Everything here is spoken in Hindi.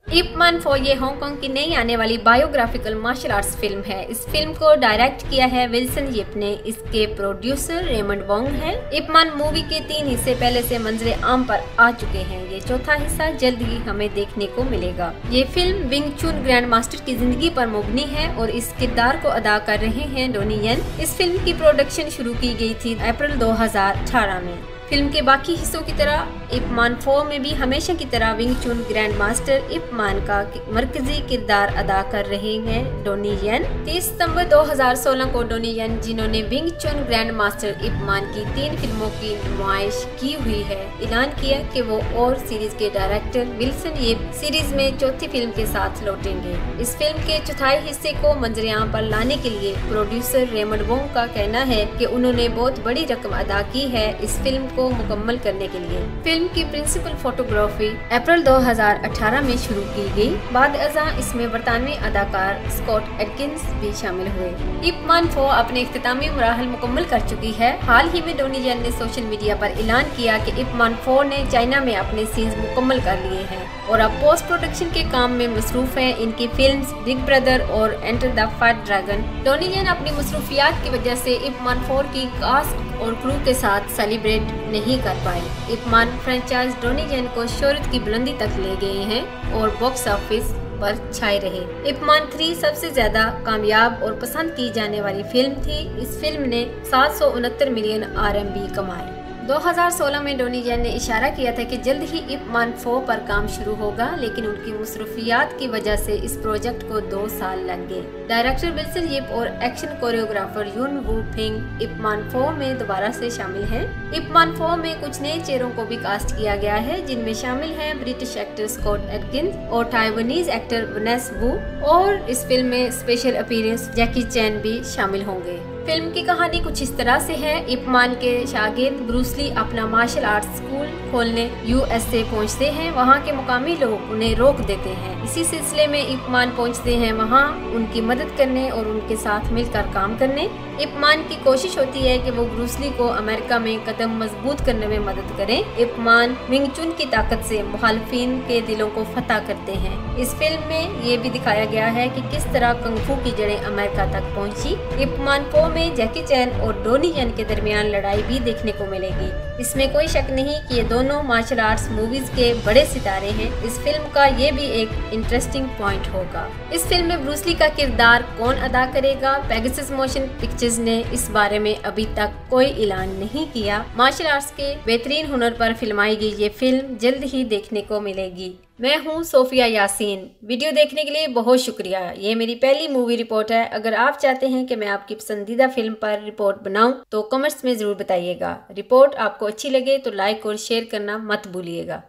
इप मान 4 ये हांगकांग की नई आने वाली बायोग्राफिकल मार्शल आर्ट्स फिल्म है। इस फिल्म को डायरेक्ट किया है विल्सन यिप ने। इसके प्रोड्यूसर रेमंड वोंग है। इप मान मूवी के 3 हिस्से पहले से मंजरे आम पर आ चुके हैं। ये चौथा हिस्सा जल्द ही हमें देखने को मिलेगा। ये फिल्म विंग चुन ग्रैंड मास्टर की जिंदगी पर मबनी है और इस किरदार को अदा कर रहे हैं डोनी येन। इस फिल्म की प्रोडक्शन शुरू की गई थी अप्रैल 2018 में। फिल्म के बाकी हिस्सों की तरह इप मान 4 में भी हमेशा की तरह विंग चुन ग्रैंड मास्टर इप मान का मरकजी किरदार अदा कर रहे हैं डोनी येन। 30 सितंबर 2016 को डोनी येन, जिन्होंने विंग चुन ग्रैंड मास्टर इप मान की 3 फिल्मों की नुमाइश की हुई है, ऐलान किया कि वो और सीरीज के डायरेक्टर विल्सन यिप सीरीज में चौथी फिल्म के साथ लौटेंगे। इस फिल्म के चौथाई हिस्से को मंजरेआम पर लाने के लिए प्रोड्यूसर रेमंड वोंग का कहना है कि उन्होंने बहुत बड़ी रकम अदा की है इस फिल्म को मुकम्मल करने के लिए। फिल्म की प्रिंसिपल फोटोग्राफी अप्रैल 2018 में शुरू की गई। बाद अज़ां इसमें बरतानवी अदाकार स्कॉट एडकिंस भी शामिल हुए। इप मान 4 अपने इख्तितामी मराहल मुकम्मल कर चुकी है। हाल ही में डोनी येन ने सोशल मीडिया पर ऐलान किया कि इप मान 4 ने चाइना में अपने सीन्स मुकम्मल कर लिए हैं और अब पोस्ट प्रोडक्शन के काम में मसरूफ है। इनकी फिल्म्स बिग ब्रदर और enter the fire dragon. Donnie Yen अपनी मसरूफियात की वजह से इप मान 4 की कास्ट और क्रू के साथ सेलिब्रेट नहीं कर पाए। इप मान फ्रेंचाइज डोनी येन को शोहरत की बुलंदी तक ले गए हैं और बॉक्स ऑफिस पर छाए रहे। इप मान 3 सबसे ज्यादा कामयाब और पसंद की जाने वाली फिल्म थी। इस फिल्म ने 769 मिलियन RMB कमाए। 2016 में डोनी येन ने इशारा किया था कि जल्द ही इप मान 4 पर काम शुरू होगा, लेकिन उनकी मसरूफियात की वजह से इस प्रोजेक्ट को 2 साल लग गए। डायरेक्टर विल्सन यिप और एक्शन कोरियोग्राफर यून वू फिंग इप मान 4 में दोबारा से शामिल हैं। इप मान 4 में कुछ नए चेहरों को भी कास्ट किया गया है, जिनमें शामिल हैं ब्रिटिश एक्टर स्कॉट एडकिंस और टाइवानीज एक्टर वनेस वू, और इस फिल्म में स्पेशल अपीयरेंस जैकी चैन भी शामिल होंगे। फिल्म की कहानी कुछ इस तरह से है। इप मान के शागिर्द ब्रूस ली अपना मार्शल आर्ट्स स्कूल खोलने USA पहुंचते हैं। वहां के मुकामी लोग उन्हें रोक देते हैं। इसी सिलसिले में इप मान पहुंचते हैं वहां उनकी मदद करने और उनके साथ मिलकर काम करने। इप मान की कोशिश होती है कि वो ब्रूस ली को अमेरिका में कदम मजबूत करने में मदद करें। इप मान विंग चुन की ताकत से मुखालिफिन के दिलों को फतह करते हैं। इस फिल्म में ये भी दिखाया गया है कि किस तरह कंग फू की जड़ें अमेरिका तक पहुंची। इप मान 4 में जैकी चैन और डोनी येन के दरमियान लड़ाई भी देखने को मिलेगी। इसमें कोई शक नहीं कि ये दोनों मार्शल आर्ट्स मूवीज के बड़े सितारे हैं। इस फिल्म का ये भी एक इंटरेस्टिंग पॉइंट होगा। इस फिल्म में ब्रूस ली का किरदार कौन अदा करेगा? पेगासस मोशन पिक्चर्स ने इस बारे में अभी तक कोई ऐलान नहीं किया। मार्शल आर्ट्स के बेहतरीन हुनर पर फिल्माई गई ये फिल्म जल्द ही देखने को मिलेगी। मैं हूं सोफिया यासीन। वीडियो देखने के लिए बहुत शुक्रिया। ये मेरी पहली मूवी रिपोर्ट है। अगर आप चाहते हैं कि मैं आपकी पसंदीदा फिल्म पर रिपोर्ट बनाऊं तो कमेंट्स में जरूर बताइएगा। रिपोर्ट आपको अच्छी लगे तो लाइक और शेयर करना मत भूलिएगा।